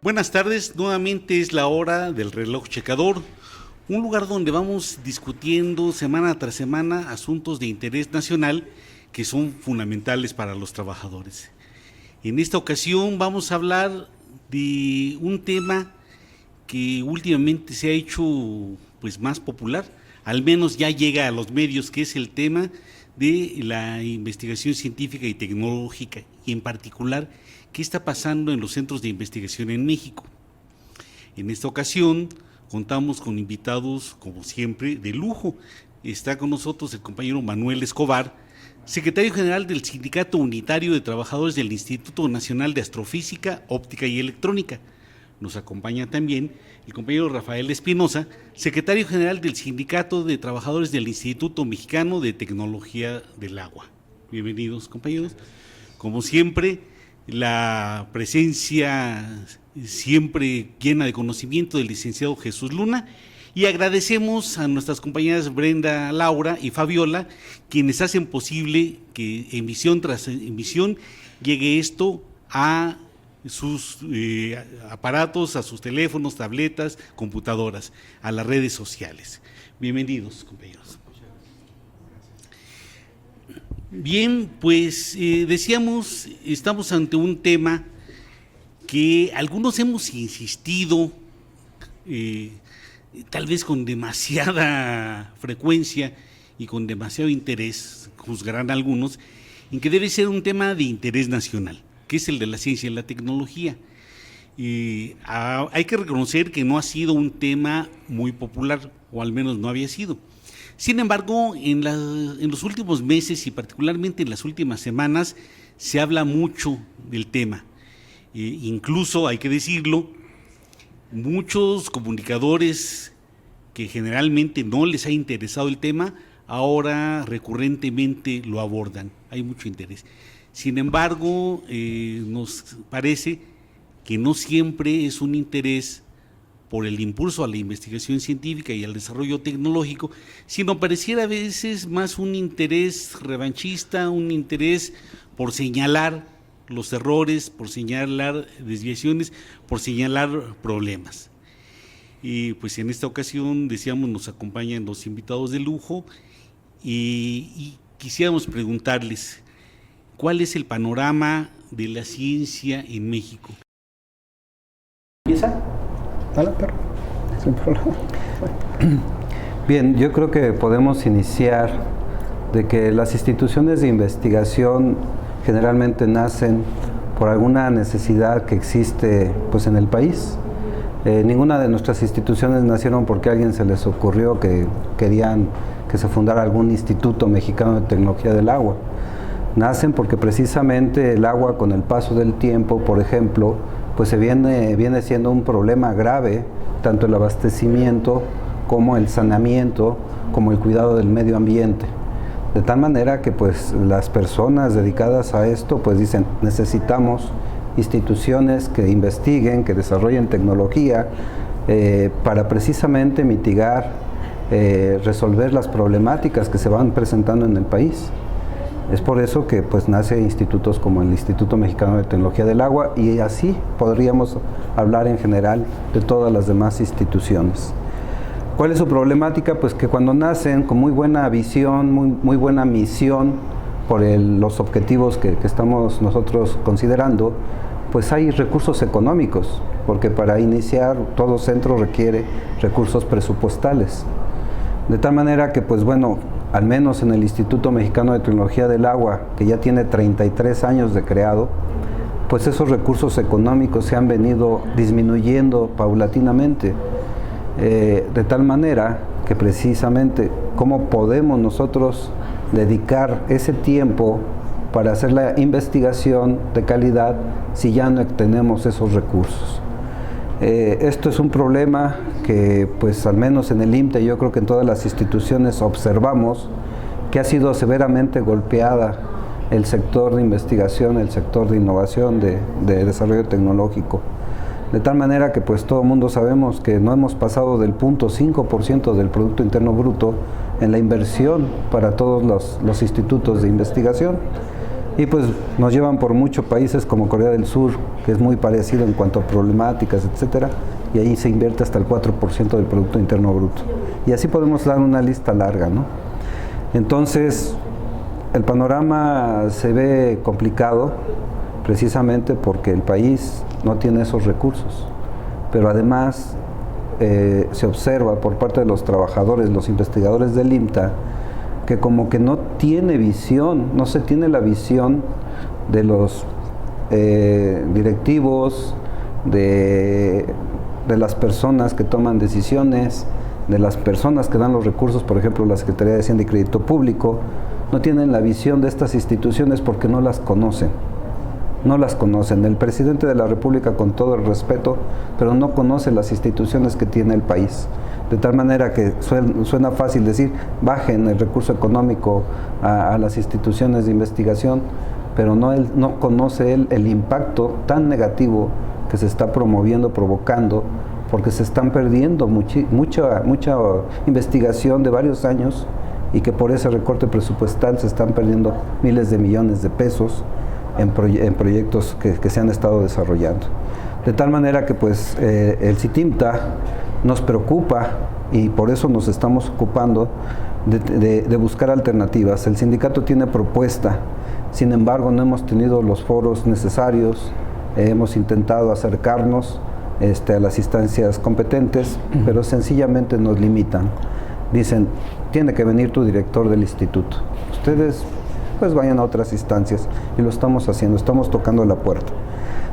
Buenas tardes, nuevamente es la hora del reloj checador, un lugar donde vamos discutiendo semana tras semana asuntos de interés nacional que son fundamentales para los trabajadores. En esta ocasión vamos a hablar de un tema que últimamente se ha hecho pues más popular, al menos ya llega a los medios, que es el tema de la investigación científica y tecnológica, y en particular qué está pasando en los centros de investigación en México. En esta ocasión contamos con invitados, como siempre, de lujo. Está con nosotros el compañero Manuel Escobar, secretario general del Sindicato Unitario de Trabajadores del Instituto Nacional de Astrofísica, Óptica y Electrónica. Nos acompaña también el compañero Rafael Espinosa, secretario general del Sindicato de Trabajadores del Instituto Mexicano de Tecnología del Agua. Bienvenidos, compañeros. Como siempre, la presencia siempre llena de conocimiento del licenciado Jesús Luna, y agradecemos a nuestras compañeras Brenda, Laura y Fabiola, quienes hacen posible que emisión tras emisión llegue esto a sus aparatos, a sus teléfonos, tabletas, computadoras, a las redes sociales. Bienvenidos, compañeros. Bien, pues decíamos, estamos ante un tema que algunos hemos insistido, tal vez con demasiada frecuencia y con demasiado interés, juzgarán algunos, en que debe ser un tema de interés nacional, que es el de la ciencia y la tecnología. Hay que reconocer que no ha sido un tema muy popular, o al menos no había sido. Sin embargo, en los últimos meses y particularmente en las últimas semanas se habla mucho del tema. Incluso, hay que decirlo, muchos comunicadores que generalmente no les ha interesado el tema, ahora recurrentemente lo abordan. Hay mucho interés. Sin embargo, nos parece que no siempre es un interés por el impulso a la investigación científica y al desarrollo tecnológico, sino pareciera a veces más un interés revanchista, un interés por señalar los errores, por señalar desviaciones, por señalar problemas. Y pues en esta ocasión, decíamos, nos acompañan los invitados de lujo y quisiéramos preguntarles, ¿cuál es el panorama de la ciencia en México? ¿Empieza? Sin problema. Bien, yo creo que podemos iniciar de que las instituciones de investigación generalmente nacen por alguna necesidad que existe pues en el país. Ninguna de nuestras instituciones nacieron porque a alguien se les ocurrió que querían que se fundara algún Instituto Mexicano de Tecnología del Agua. Nacen porque precisamente el agua, con el paso del tiempo, por ejemplo, pues viene siendo un problema grave, tanto el abastecimiento como el saneamiento, como el cuidado del medio ambiente. De tal manera que pues las personas dedicadas a esto pues dicen, necesitamos instituciones que investiguen, que desarrollen tecnología para precisamente mitigar, resolver las problemáticas que se van presentando en el país. Es por eso que pues nace institutos como el Instituto Mexicano de Tecnología del Agua, y así podríamos hablar en general de todas las demás instituciones. ¿Cuál es su problemática? Pues que cuando nacen con muy buena visión, muy buena misión por los objetivos que estamos nosotros considerando, pues hay recursos económicos, porque para iniciar todo centro requiere recursos presupuestales. De tal manera que pues bueno, al menos en el Instituto Mexicano de Tecnología del Agua, que ya tiene 33 años de creado, pues esos recursos económicos se han venido disminuyendo paulatinamente, de tal manera que precisamente cómo podemos nosotros dedicar ese tiempo para hacer la investigación de calidad si ya no tenemos esos recursos. Esto es un problema que pues al menos en el IMTE, yo creo que en todas las instituciones observamos que ha sido severamente golpeada el sector de investigación, el sector de innovación, de desarrollo tecnológico. De tal manera que pues todo el mundo sabemos que no hemos pasado del 0.5% del Producto Interno Bruto en la inversión para todos los institutos de investigación. Y pues nos llevan por muchos países como Corea del Sur, que es muy parecido en cuanto a problemáticas, etcétera, y ahí se invierte hasta el 4% del Producto Interno Bruto. Y así podemos dar una lista larga, ¿no? Entonces, el panorama se ve complicado precisamente porque el país no tiene esos recursos, pero además se observa por parte de los trabajadores, los investigadores del IMTA, que como que no tiene visión, no se tiene la visión de los directivos, de las personas que toman decisiones, de las personas que dan los recursos, por ejemplo la Secretaría de Hacienda y Crédito Público, no tienen la visión de estas instituciones porque no las conocen. No las conocen. El presidente de la República, con todo el respeto, pero no conoce las instituciones que tiene el país. De tal manera que suena fácil decir, bajen el recurso económico a las instituciones de investigación, pero no conoce él el impacto tan negativo que se está promoviendo, provocando, porque se están perdiendo mucha investigación de varios años y que por ese recorte presupuestal se están perdiendo miles de millones de pesos en proyectos que se han estado desarrollando. De tal manera que pues el CITIMTA nos preocupa y por eso nos estamos ocupando de buscar alternativas. El sindicato tiene propuesta, sin embargo no hemos tenido los foros necesarios, hemos intentado acercarnos a las instancias competentes, pero sencillamente nos limitan. Dicen, tiene que venir tu director del instituto. Ustedes pues vayan a otras instancias, y lo estamos haciendo, estamos tocando la puerta.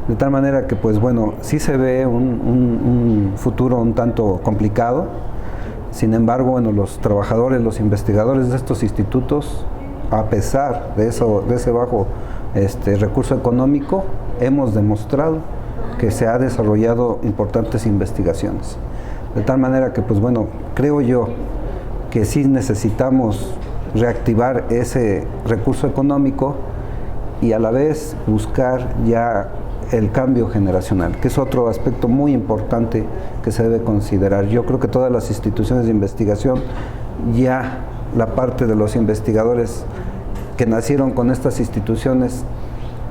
De tal manera que pues bueno, sí se ve un futuro un tanto complicado. Sin embargo, bueno, los trabajadores, los investigadores de estos institutos, a pesar de ese bajo recurso económico, hemos demostrado que se ha desarrollado importantes investigaciones. De tal manera que pues bueno, creo yo que sí necesitamos reactivar ese recurso económico y a la vez buscar ya el cambio generacional, que es otro aspecto muy importante que se debe considerar. Yo creo que todas las instituciones de investigación, ya la parte de los investigadores que nacieron con estas instituciones,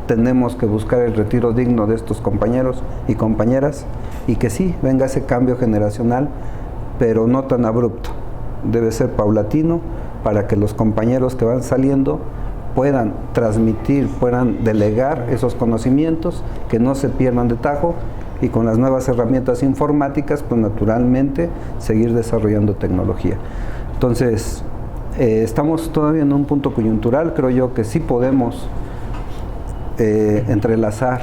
tenemos que buscar el retiro digno de estos compañeros y compañeras y que sí, venga ese cambio generacional, pero no tan abrupto. Debe ser paulatino para que los compañeros que van saliendo puedan transmitir, puedan delegar esos conocimientos, que no se pierdan de tajo y con las nuevas herramientas informáticas, pues naturalmente seguir desarrollando tecnología. Entonces, estamos todavía en un punto coyuntural, creo yo que sí podemos entrelazar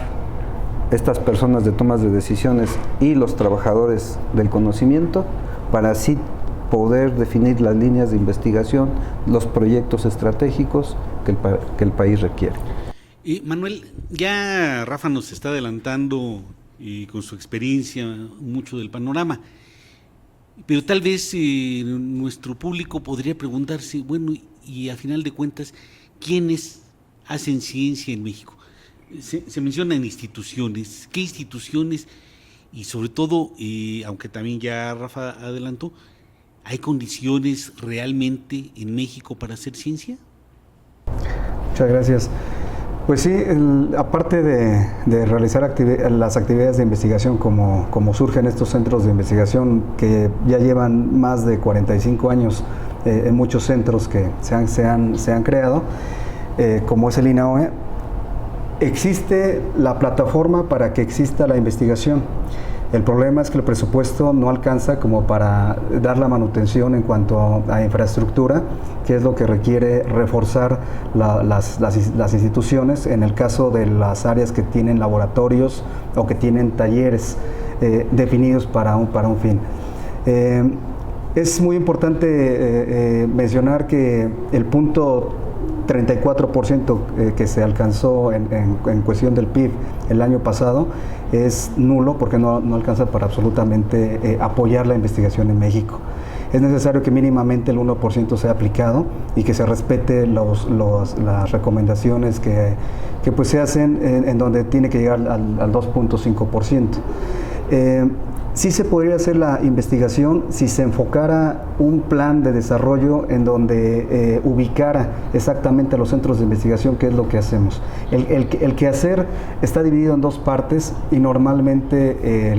estas personas de tomas de decisiones y los trabajadores del conocimiento para así poder definir las líneas de investigación, los proyectos estratégicos que el país requiere. Manuel, ya Rafa nos está adelantando con su experiencia mucho del panorama, pero tal vez nuestro público podría preguntarse, bueno, y a final de cuentas, ¿quiénes hacen ciencia en México? Se mencionan instituciones, ¿qué instituciones? Y sobre todo, aunque también ya Rafa adelantó, ¿hay condiciones realmente en México para hacer ciencia? Muchas gracias. Pues sí, aparte de realizar las actividades de investigación como surgen estos centros de investigación que ya llevan más de 45 años en muchos centros que se han creado, como es el INAOE, existe la plataforma para que exista la investigación. El problema es que el presupuesto no alcanza como para dar la manutención en cuanto a infraestructura, que es lo que requiere reforzar las instituciones en el caso de las áreas que tienen laboratorios o que tienen talleres definidos para un fin. Es muy importante mencionar que el punto 34% que se alcanzó en cuestión del PIB el año pasado es nulo porque no alcanza para absolutamente apoyar la investigación en México. es necesario que mínimamente el 1% sea aplicado y que se respete las recomendaciones que pues se hacen en donde tiene que llegar al 2.5%. Sí se podría hacer la investigación si se enfocara un plan de desarrollo en donde ubicara exactamente los centros de investigación, que es lo que hacemos. El quehacer está dividido en dos partes y normalmente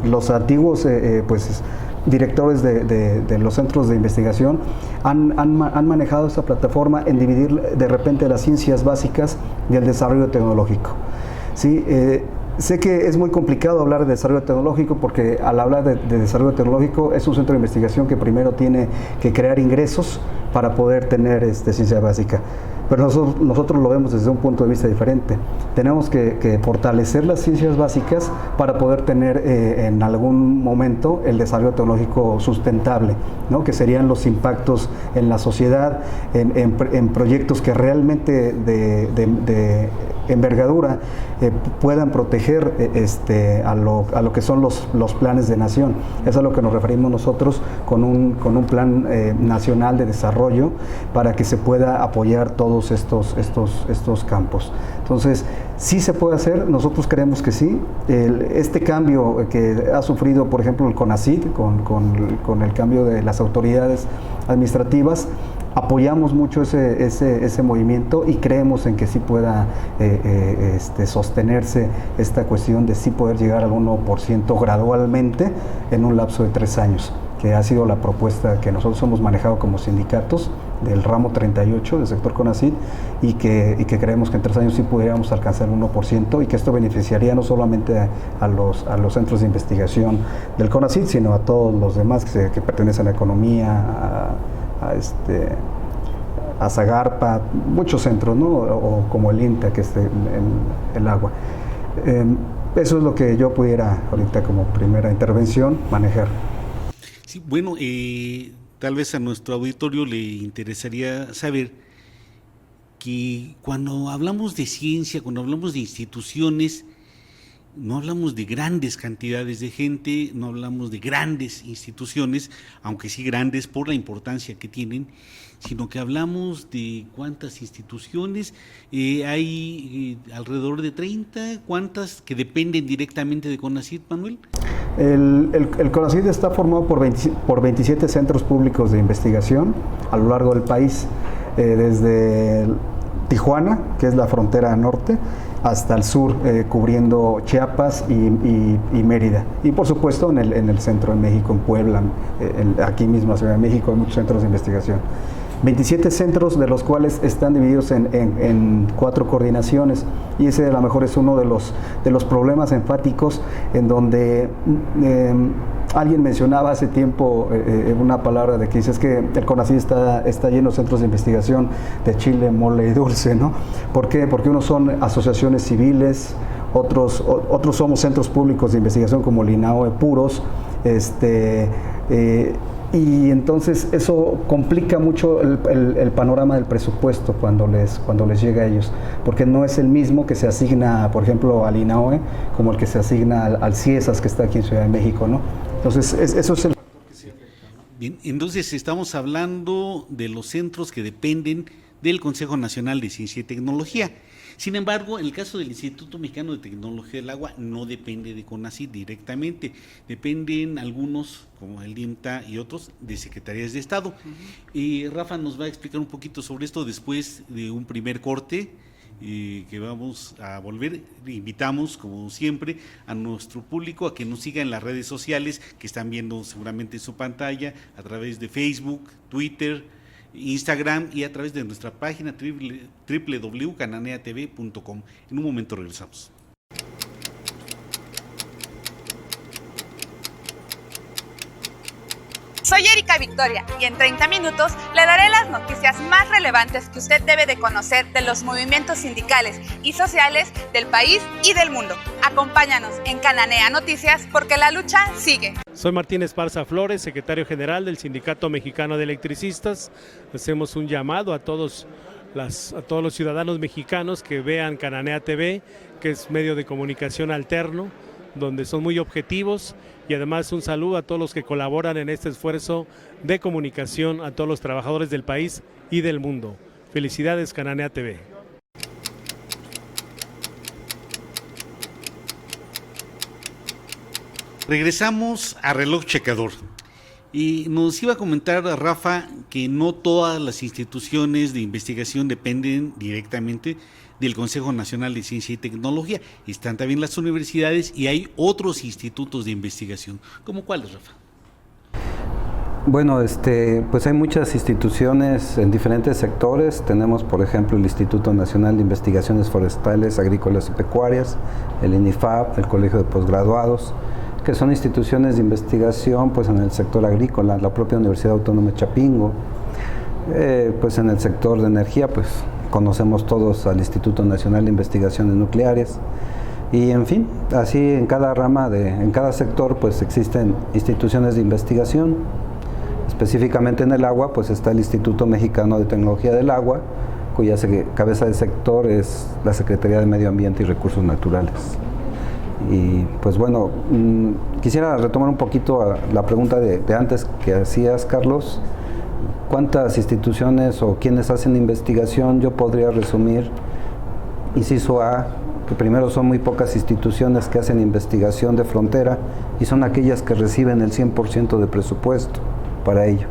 los antiguos pues, directores de los centros de investigación han manejado esta plataforma en dividir de repente las ciencias básicas y el desarrollo tecnológico. ¿Sí? Sé que es muy complicado hablar de desarrollo tecnológico porque al hablar de desarrollo tecnológico es un centro de investigación que primero tiene que crear ingresos para poder tener ciencia básica. Pero nosotros lo vemos desde un punto de vista diferente. Tenemos que fortalecer las ciencias básicas para poder tener en algún momento el desarrollo tecnológico sustentable, ¿no? Que serían los impactos en la sociedad, en proyectos que realmente de envergadura puedan proteger a lo que son los planes de nación. Eso es a lo que nos referimos nosotros con un plan nacional de desarrollo para que se pueda apoyar todos estos campos. Entonces, sí se puede hacer, nosotros creemos que sí. Este cambio que ha sufrido, por ejemplo, el CONACYT con el cambio de las autoridades administrativas, apoyamos mucho ese movimiento y creemos en que sí pueda sostenerse esta cuestión de sí poder llegar al 1% gradualmente en un lapso de 3 años, que ha sido la propuesta que nosotros hemos manejado como sindicatos del ramo 38 del sector CONACYT y que creemos que en 3 años sí pudiéramos alcanzar el 1% y que esto beneficiaría no solamente a los centros de investigación del CONACYT, sino a todos los demás que pertenecen a economía, a Zagarpa, muchos centros, ¿no? O como el INTA, que es el agua. Eso es lo que yo pudiera ahorita como primera intervención manejar. Sí, bueno, tal vez a nuestro auditorio le interesaría saber que cuando hablamos de ciencia, cuando hablamos de instituciones, no hablamos de grandes cantidades de gente, no hablamos de grandes instituciones, aunque sí grandes por la importancia que tienen, sino que hablamos de cuántas instituciones, hay alrededor de 30, ¿cuántas que dependen directamente de CONACYT, Manuel? El CONACYT está formado por 27 centros públicos de investigación a lo largo del país, desde Tijuana, que es la frontera norte, hasta el sur, cubriendo Chiapas y Mérida. Y por supuesto en el centro de México, en Puebla, aquí mismo en la Ciudad de México hay muchos centros de investigación. 27 centros, de los cuales están divididos en 4 coordinaciones, y ese a lo mejor es uno de los problemas enfáticos en donde alguien mencionaba hace tiempo una palabra de que dice es que el CONACYT está lleno de centros de investigación de chile, mole y dulce, ¿no? ¿Por qué? Porque unos son asociaciones civiles, otros somos centros públicos de investigación como el INAOE puros, y entonces eso complica mucho el panorama del presupuesto cuando les llega a ellos, porque no es el mismo que se asigna, por ejemplo, al INAOE como el que se asigna al CIESAS, que está aquí en Ciudad de México, ¿no? Entonces, eso es el factor que sí afecta, ¿no? Bien, entonces estamos hablando de los centros que dependen del Consejo Nacional de Ciencia y Tecnología. Sin embargo, en el caso del Instituto Mexicano de Tecnología del Agua no depende de CONACYT directamente, dependen algunos, como el INTA y otros, de Secretarías de Estado. Rafa nos va a explicar un poquito sobre esto después de un primer corte que vamos a volver. Invitamos, como siempre, a nuestro público a que nos siga en las redes sociales que están viendo seguramente en su pantalla, a través de Facebook, Twitter, Instagram y a través de nuestra página www.cananeatv.com. En un momento regresamos. Soy Erika Victoria y en 30 minutos le daré las noticias más relevantes que usted debe de conocer de los movimientos sindicales y sociales del país y del mundo. Acompáñanos en Cananea Noticias porque la lucha sigue. Soy Martín Esparza Flores, secretario general del Sindicato Mexicano de Electricistas. Hacemos un llamado a todos los ciudadanos mexicanos que vean Cananea TV, que es medio de comunicación alterno, donde son muy objetivos, y además un saludo a todos los que colaboran en este esfuerzo de comunicación, a todos los trabajadores del país y del mundo. Felicidades, Cananea TV. Regresamos a Reloj Checador y nos iba a comentar Rafa que no todas las instituciones de investigación dependen directamente del Consejo Nacional de Ciencia y Tecnología. Están también las universidades y hay otros institutos de investigación. ¿Cómo cuáles, Rafa? Bueno, pues hay muchas instituciones en diferentes sectores. Tenemos, por ejemplo, el Instituto Nacional de Investigaciones Forestales, Agrícolas y Pecuarias, el INIFAP, el Colegio de Posgraduados, que son instituciones de investigación pues en el sector agrícola, la propia Universidad Autónoma de Chapingo, pues en el sector de energía, pues conocemos todos al Instituto Nacional de Investigaciones Nucleares, y en fin, así en cada rama, en cada sector pues existen instituciones de investigación. Específicamente en el agua pues está el Instituto Mexicano de Tecnología del Agua, cuya cabeza de sector es la Secretaría de Medio Ambiente y Recursos Naturales. Y pues bueno, quisiera retomar un poquito la pregunta de antes que hacías, Carlos. ¿Cuántas instituciones o quiénes hacen investigación? Yo podría resumir, inciso A, que primero son muy pocas instituciones que hacen investigación de frontera y son aquellas que reciben el 100% de presupuesto para ello.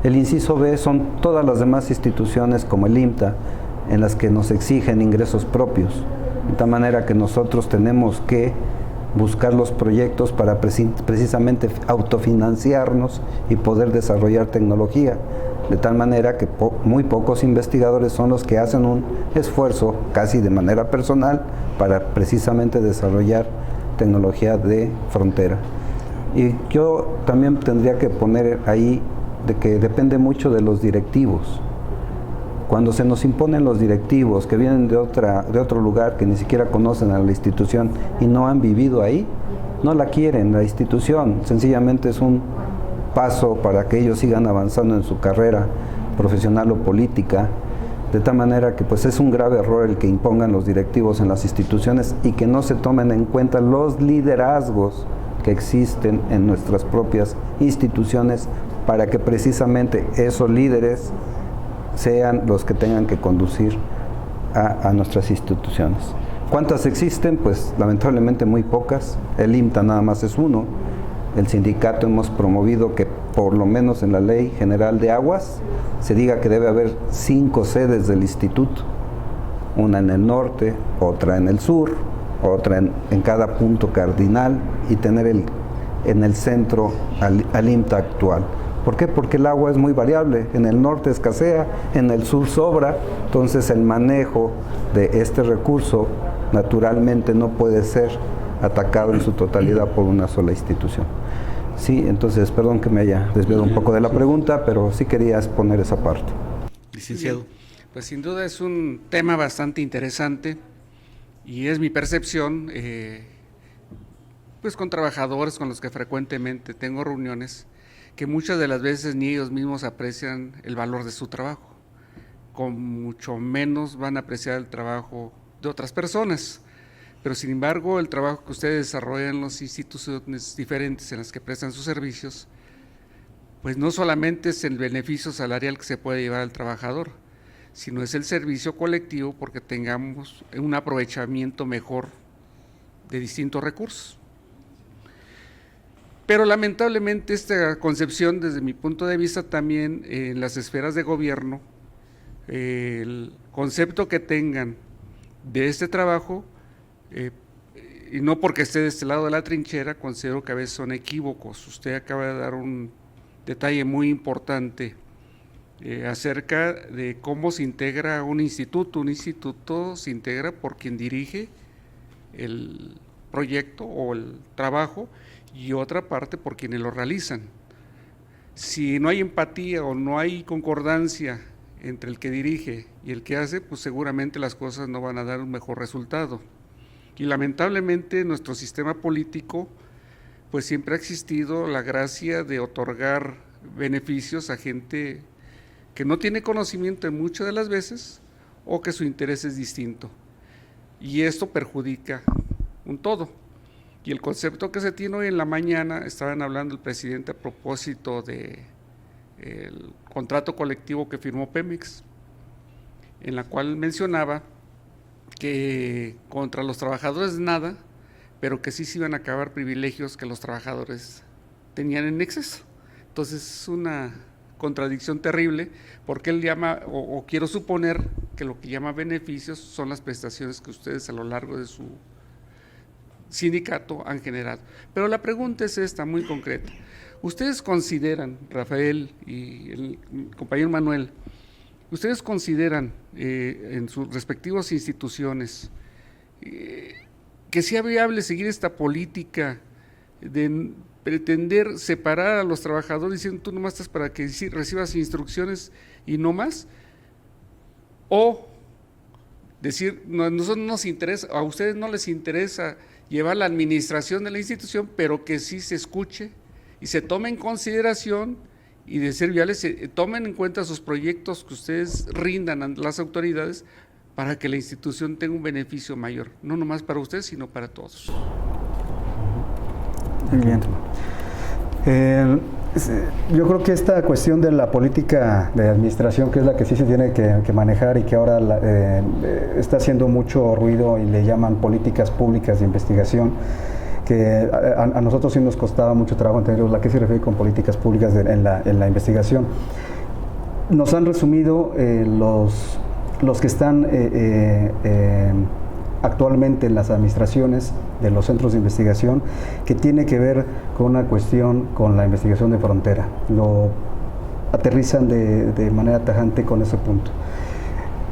El inciso B son todas las demás instituciones como el IMTA, en las que nos exigen ingresos propios, de tal manera que nosotros tenemos que buscar los proyectos para precisamente autofinanciarnos y poder desarrollar tecnología, de tal manera que muy pocos investigadores son los que hacen un esfuerzo casi de manera personal para precisamente desarrollar tecnología de frontera. Y yo también tendría que poner ahí de que depende mucho de los directivos. Cuando se nos imponen los directivos que vienen de otro lugar, que ni siquiera conocen a la institución y no han vivido ahí, no la quieren, la institución sencillamente es un paso para que ellos sigan avanzando en su carrera profesional o política, de tal manera que pues es un grave error el que impongan los directivos en las instituciones y que no se tomen en cuenta los liderazgos que existen en nuestras propias instituciones para que precisamente esos líderes sean los que tengan que conducir a nuestras instituciones. ¿Cuántas existen? Pues lamentablemente muy pocas. El IMTA nada más es uno. El sindicato hemos promovido que por lo menos en la Ley General de Aguas se diga que debe haber 5 sedes del instituto, una en el norte, otra en el sur, otra en cada punto cardinal y tener en el centro al IMTA actual. ¿Por qué? Porque el agua es muy variable, en el norte escasea, en el sur sobra, entonces el manejo de este recurso naturalmente no puede ser atacado en su totalidad por una sola institución. Sí, entonces perdón que me haya desviado un poco de la pregunta, pero sí quería exponer esa parte. Licenciado. Pues sin duda es un tema bastante interesante y es mi percepción, pues con trabajadores con los que frecuentemente tengo reuniones, que muchas de las veces ni ellos mismos aprecian el valor de su trabajo, con mucho menos van a apreciar el trabajo de otras personas, pero sin embargo el trabajo que ustedes desarrollan en las instituciones diferentes en las que prestan sus servicios, pues no solamente es el beneficio salarial que se puede llevar al trabajador, sino es el servicio colectivo porque tengamos un aprovechamiento mejor de distintos recursos. Pero lamentablemente esta concepción, desde mi punto de vista también en las esferas de gobierno, el concepto que tengan de este trabajo, y no porque esté de este lado de la trinchera, considero que a veces son equívocos. Usted acaba de dar un detalle muy importante acerca de cómo se integra un instituto. Un instituto se integra por quien dirige el proyecto o el trabajo, y otra parte por quienes lo realizan. Si no hay empatía o no hay concordancia entre el que dirige y el que hace, pues seguramente las cosas no van a dar un mejor resultado. Y lamentablemente nuestro sistema político, pues siempre ha existido la gracia de otorgar beneficios a gente que no tiene conocimiento en muchas de las veces o que su interés es distinto. Y esto perjudica un todo. Y el concepto que se tiene hoy en la mañana, estaban hablando el presidente a propósito de el contrato colectivo que firmó Pemex, en la cual mencionaba que contra los trabajadores nada, pero que sí se iban a acabar privilegios que los trabajadores tenían en exceso. Entonces es una contradicción terrible, porque él llama, o quiero suponer que lo que llama beneficios son las prestaciones que ustedes a lo largo de su sindicato han generado. Pero la pregunta es esta, muy concreta. ¿Ustedes consideran, Rafael y el compañero Manuel, ustedes consideran en sus respectivas instituciones que sea viable seguir esta política de pretender separar a los trabajadores diciendo tú nomás estás para que recibas instrucciones y no más? O decir, nosotros no nos interesa, a ustedes no les interesa llevar la administración de la institución, pero que sí se escuche y se tome en consideración y de ser viables, se tomen en cuenta sus proyectos que ustedes rindan a las autoridades para que la institución tenga un beneficio mayor, no nomás para ustedes, sino para todos. Muy bien. Yo creo que esta cuestión de la política de administración, que es la que sí se tiene que manejar y que ahora está haciendo mucho ruido y le llaman políticas públicas de investigación, que a nosotros sí nos costaba mucho trabajo entender la que se refiere con políticas públicas en la investigación. Nos han resumido los que están actualmente en las administraciones de los centros de investigación, que tiene que ver con una cuestión con la investigación de frontera. Lo aterrizan de manera tajante con ese punto.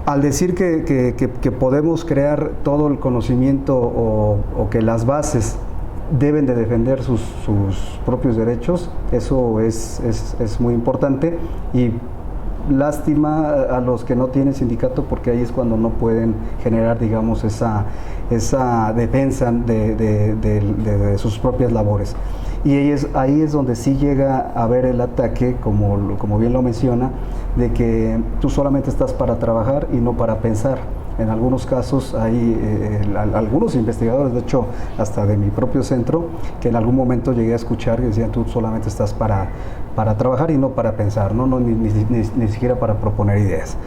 Al decir que podemos crear todo el conocimiento o que las bases deben de defender sus propios derechos, eso es muy importante, y lástima a los que no tienen sindicato, porque ahí es cuando no pueden generar, digamos, esa defensa de sus propias labores. Y ahí es donde sí llega a haber el ataque, como bien lo menciona, de que tú solamente estás para trabajar y no para pensar. En algunos casos hay algunos investigadores, de hecho hasta de mi propio centro, que en algún momento llegué a escuchar que decían tú solamente estás para trabajar y no para pensar, ni siquiera para proponer ideas.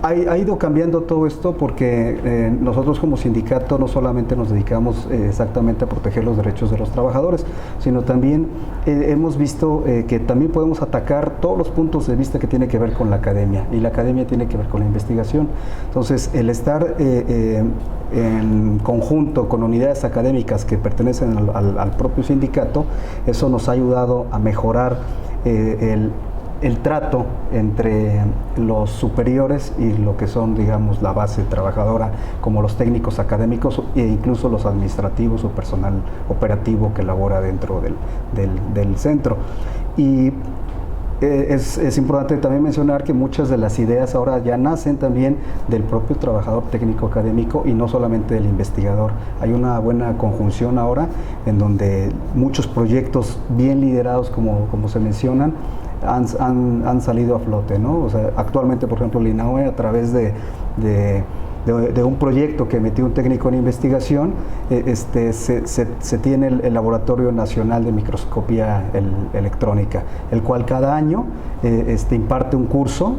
Ha ido cambiando todo esto porque nosotros como sindicato no solamente nos dedicamos exactamente a proteger los derechos de los trabajadores, sino también hemos visto que también podemos atacar todos los puntos de vista que tiene que ver con la academia, y la academia tiene que ver con la investigación. Entonces, el estar en conjunto con unidades académicas que pertenecen al propio sindicato, eso nos ha ayudado a mejorar el trato entre los superiores y lo que son, digamos, la base trabajadora, como los técnicos académicos e incluso los administrativos o personal operativo que labora dentro del centro. Y es importante también mencionar que muchas de las ideas ahora ya nacen también del propio trabajador técnico académico y no solamente del investigador. Hay una buena conjunción ahora en donde muchos proyectos bien liderados, como se mencionan, han salido a flote, ¿no? O sea, actualmente, por ejemplo, el INAOE, a través de un proyecto que metió un técnico en investigación, se tiene el Laboratorio Nacional de Microscopía Electrónica, el cual cada año imparte un curso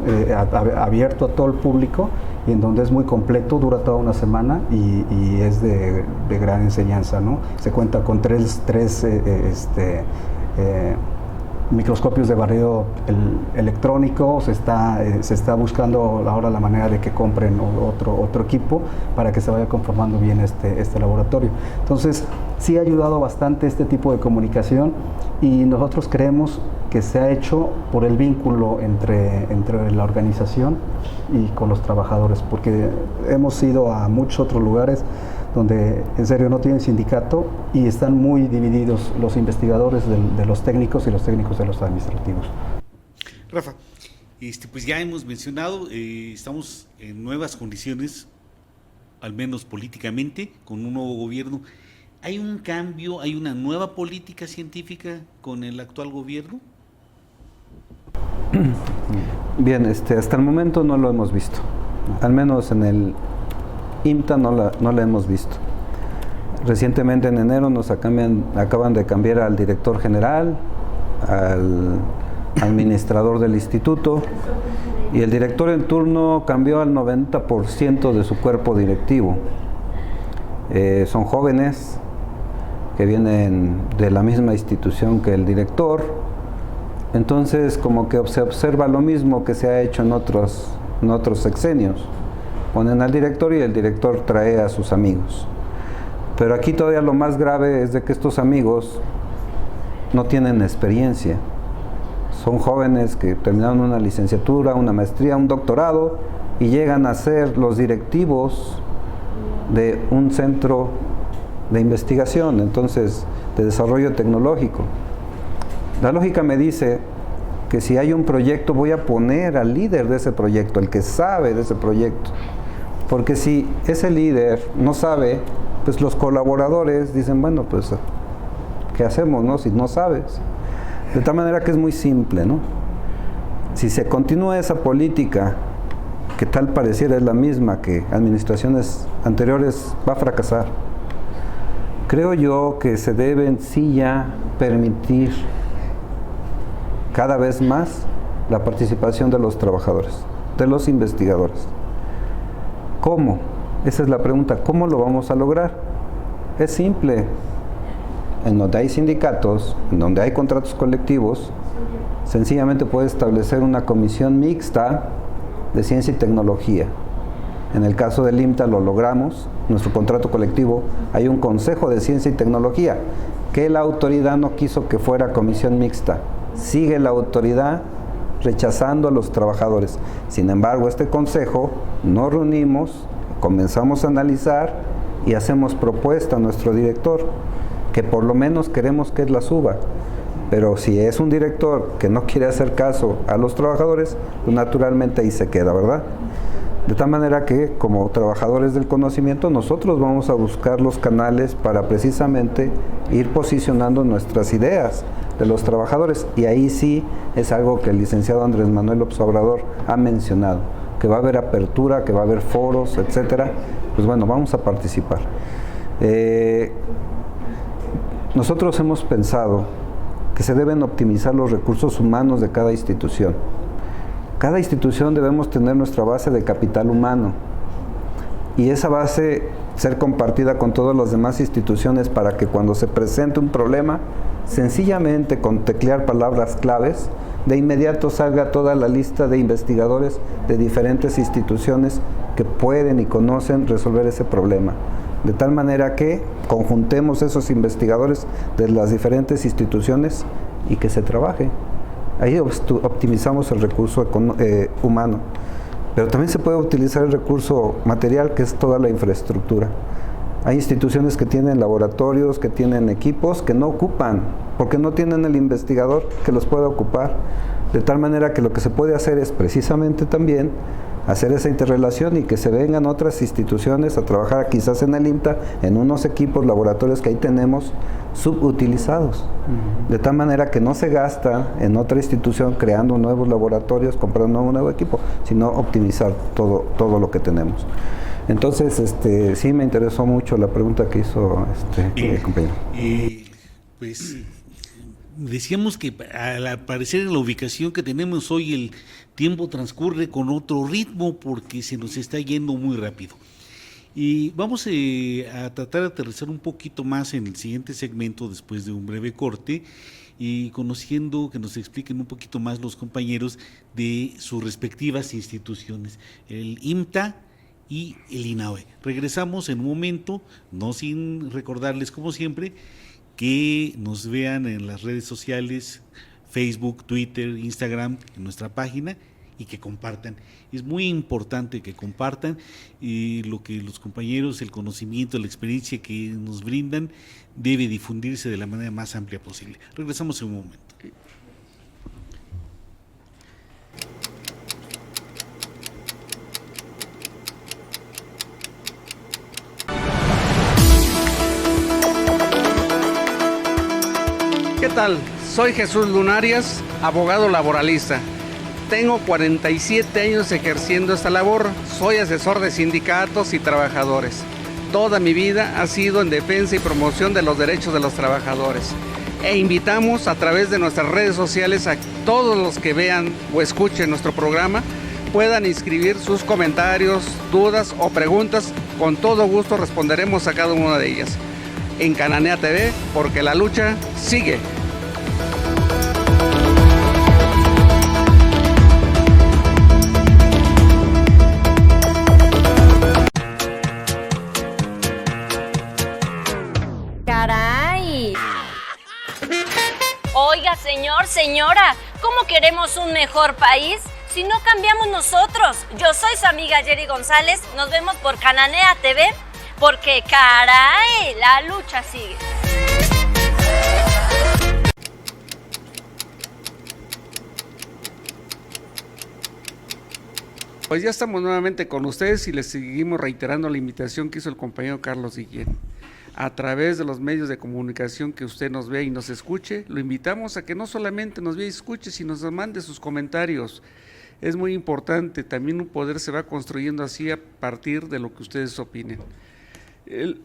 abierto a todo el público, y en donde es muy completo, dura toda una semana y es de gran enseñanza, ¿no? Se cuenta con tres microscopios de barrido electrónico. Se está buscando ahora la manera de que compren otro equipo para que se vaya conformando bien este laboratorio. Entonces, sí ha ayudado bastante este tipo de comunicación, y nosotros creemos que se ha hecho por el vínculo entre la organización y con los trabajadores, porque hemos ido a muchos otros lugares donde en serio no tienen sindicato y están muy divididos los investigadores de los técnicos y los técnicos de los administrativos. Rafa, pues ya hemos mencionado, estamos en nuevas condiciones, al menos políticamente, con un nuevo gobierno. ¿Hay un cambio, hay una nueva política científica con el actual gobierno? Bien, hasta el momento no lo hemos visto, al menos en el IMTA no la hemos visto. Recientemente en enero nos acaban de cambiar al director general, al administrador del instituto, y el director en turno cambió al 90% de su cuerpo directivo. Son jóvenes que vienen de la misma institución que el director, entonces como que se observa lo mismo que se ha hecho en otros sexenios. Ponen al director y el director trae a sus amigos. Pero aquí todavía lo más grave es de que estos amigos no tienen experiencia. Son jóvenes que terminaron una licenciatura, una maestría, un doctorado y llegan a ser los directivos de un centro de investigación, entonces de desarrollo tecnológico. La lógica me dice que si hay un proyecto voy a poner al líder de ese proyecto, el que sabe de ese proyecto, porque si ese líder no sabe, pues los colaboradores dicen, bueno, pues ¿qué hacemos, no? Si no sabes. De tal manera que es muy simple, ¿no? Si se continúa esa política, que tal pareciera es la misma que administraciones anteriores, va a fracasar. Creo yo que se deben sí ya permitir cada vez más la participación de los trabajadores, de los investigadores. ¿Cómo? Esa es la pregunta. ¿Cómo lo vamos a lograr? Es simple. En donde hay sindicatos, en donde hay contratos colectivos, sencillamente puede establecer una comisión mixta de ciencia y tecnología. En el caso del IMTA lo logramos, nuestro contrato colectivo, hay un consejo de ciencia y tecnología, que la autoridad no quiso que fuera comisión mixta. Sigue la autoridad rechazando a los trabajadores. Sin embargo, este consejo nos reunimos, comenzamos a analizar y hacemos propuesta a nuestro director, que por lo menos queremos que él la suba. Pero si es un director que no quiere hacer caso a los trabajadores, pues naturalmente ahí se queda, ¿verdad? De tal manera que, como trabajadores del conocimiento, nosotros vamos a buscar los canales para precisamente ir posicionando nuestras ideas de los trabajadores. Y ahí sí es algo que el licenciado Andrés Manuel López Obrador ha mencionado, que va a haber apertura, que va a haber foros, etcétera. Pues bueno, vamos a participar. Nosotros hemos pensado que se deben optimizar los recursos humanos de cada institución. Cada institución debemos tener nuestra base de capital humano y esa base ser compartida con todas las demás instituciones para que cuando se presente un problema, sencillamente con teclear palabras claves, de inmediato salga toda la lista de investigadores de diferentes instituciones que pueden y conocen resolver ese problema. De tal manera que conjuntemos esos investigadores de las diferentes instituciones y que se trabaje. Ahí optimizamos el recurso humano. Pero también se puede utilizar el recurso material, que es toda la infraestructura. Hay instituciones que tienen laboratorios, que tienen equipos que no ocupan, porque no tienen el investigador que los pueda ocupar. De tal manera que lo que se puede hacer es precisamente también hacer esa interrelación y que se vengan otras instituciones a trabajar quizás en el IMTA, en unos equipos, laboratorios que ahí tenemos subutilizados. De tal manera que no se gasta en otra institución creando nuevos laboratorios, comprando un nuevo equipo, sino optimizar todo lo que tenemos. Entonces, sí me interesó mucho la pregunta que hizo el compañero. Pues decíamos que al parecer en la ubicación que tenemos hoy el tiempo transcurre con otro ritmo porque se nos está yendo muy rápido. Y vamos a tratar de aterrizar un poquito más en el siguiente segmento después de un breve corte y conociendo, que nos expliquen un poquito más los compañeros de sus respectivas instituciones, el IMTA y el INAOE. Regresamos en un momento, no sin recordarles como siempre que nos vean en las redes sociales, Facebook, Twitter, Instagram, en nuestra página y que compartan. Es muy importante que compartan y lo que los compañeros, el conocimiento, la experiencia que nos brindan debe difundirse de la manera más amplia posible. Regresamos en un momento. ¿Qué tal? Soy Jesús Lunarias, abogado laboralista. Tengo 47 años ejerciendo esta labor. Soy asesor de sindicatos y trabajadores. toda mi vida ha sido en defensa y promoción de los derechos de los trabajadores. E invitamos a través de nuestras redes sociales a todos los que vean o escuchen nuestro programa puedan inscribir sus comentarios, dudas o preguntas. Con todo gusto responderemos a cada una de ellas. En Cananea TV, porque la lucha sigue. ¡Caray! Oiga, señor, señora, ¿cómo queremos un mejor país si no cambiamos nosotros? Yo soy su amiga Yeri González, nos vemos por Cananea TV, porque caray, la lucha sigue. Pues ya estamos nuevamente con ustedes y les seguimos reiterando la invitación que hizo el compañero Carlos Guillén. A través de los medios de comunicación que usted nos vea y nos escuche, lo invitamos a que no solamente nos vea y escuche, sino nos mande sus comentarios. Es muy importante, también un poder se va construyendo así a partir de lo que ustedes opinen.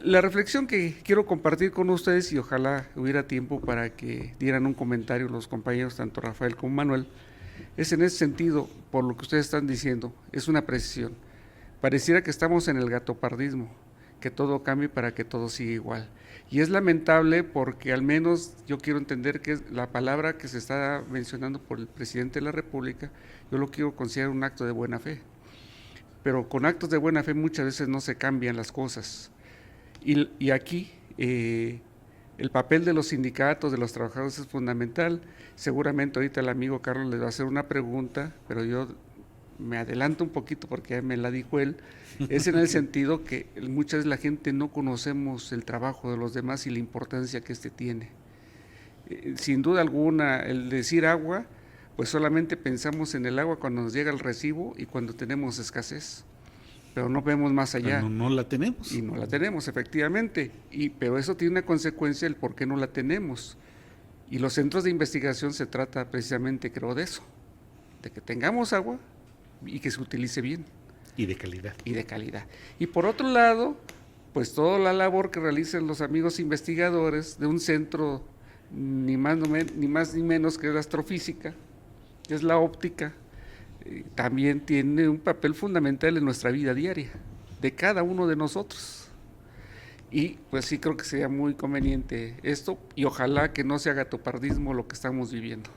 La reflexión que quiero compartir con ustedes, y ojalá hubiera tiempo para que dieran un comentario los compañeros, tanto Rafael como Manuel, es en ese sentido, por lo que ustedes están diciendo, es una precisión. Pareciera que estamos en el gatopardismo, que todo cambie para que todo siga igual. Y es lamentable porque al menos yo quiero entender que la palabra que se está mencionando por el presidente de la República, yo lo quiero considerar un acto de buena fe. Pero con actos de buena fe muchas veces no se cambian las cosas. Y aquí el papel de los sindicatos, de los trabajadores es fundamental. Seguramente ahorita el amigo Carlos les va a hacer una pregunta, pero yo me adelanto un poquito porque ya me la dijo él. Es en el sentido que muchas veces la gente no conocemos el trabajo de los demás y la importancia que este tiene. Sin duda alguna, el decir agua, pues solamente pensamos en el agua cuando nos llega el recibo y cuando tenemos escasez, pero no vemos más allá. No la tenemos. Y no la tenemos, efectivamente, pero eso tiene una consecuencia, el por qué no la tenemos. Y los centros de investigación se trata precisamente, creo, de eso, de que tengamos agua y que se utilice bien. Y de calidad. Y de calidad. Y por otro lado, pues toda la labor que realizan los amigos investigadores de un centro ni más ni menos que la astrofísica, que es la óptica, también tiene un papel fundamental en nuestra vida diaria, de cada uno de nosotros. Y pues sí creo que sería muy conveniente esto, y ojalá que no sea gatopardismo lo que estamos viviendo.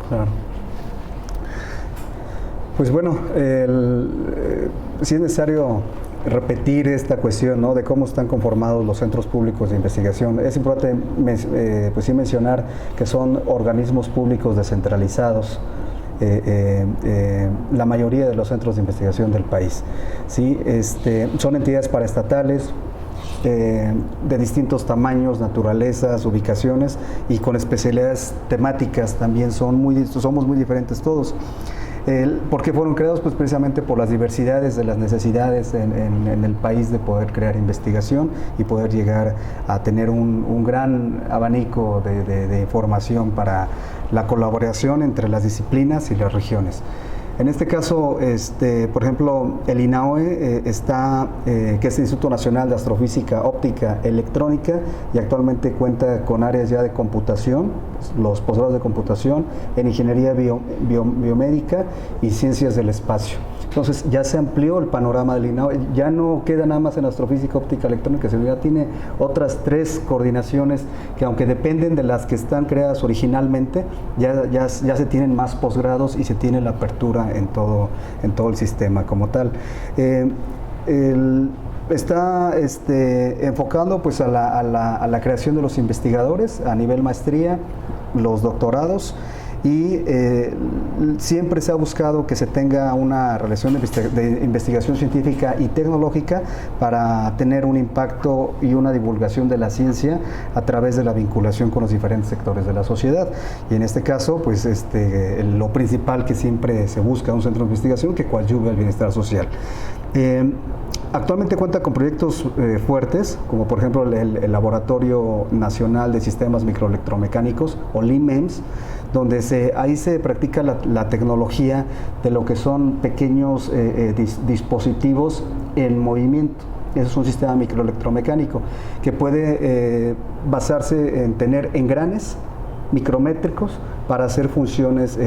Claro. Pues bueno, sí es necesario repetir esta cuestión, ¿no?, de cómo están conformados los centros públicos de investigación. Es importante pues sí mencionar que son organismos públicos descentralizados, la mayoría de los centros de investigación del país. ¿Sí? Son entidades paraestatales, de distintos tamaños, naturalezas, ubicaciones y con especialidades temáticas también. Somos muy diferentes todos. ¿Por qué fueron creados? Pues precisamente por las diversidades de las necesidades en el país de poder crear investigación y poder llegar a tener un gran abanico de información para la colaboración entre las disciplinas y las regiones. En este caso, por ejemplo, el INAOE que es el Instituto Nacional de Astrofísica Óptica Electrónica, y actualmente cuenta con áreas ya de computación, los posgrados de computación, en ingeniería biomédica y ciencias del espacio. Entonces ya se amplió el panorama del INAOE, ya no queda nada más en astrofísica óptica electrónica, sino ya tiene otras 3 coordinaciones que, aunque dependen de las que están creadas originalmente, ya se tienen más posgrados y se tiene la apertura en todo el sistema como tal. Está enfocando pues a la creación de los investigadores a nivel maestría, los doctorados, y siempre se ha buscado que se tenga una relación de investigación científica y tecnológica para tener un impacto y una divulgación de la ciencia a través de la vinculación con los diferentes sectores de la sociedad. Y en este caso, pues lo principal que siempre se busca un centro de investigación que coadyuve al bienestar social. Actualmente cuenta con proyectos fuertes, como por ejemplo el Laboratorio Nacional de Sistemas Microelectromecánicos, o LIMEMS, donde ahí se practica la tecnología de lo que son pequeños dispositivos en movimiento. Eso es un sistema microelectromecánico que puede basarse en tener engranes micrométricos para hacer funciones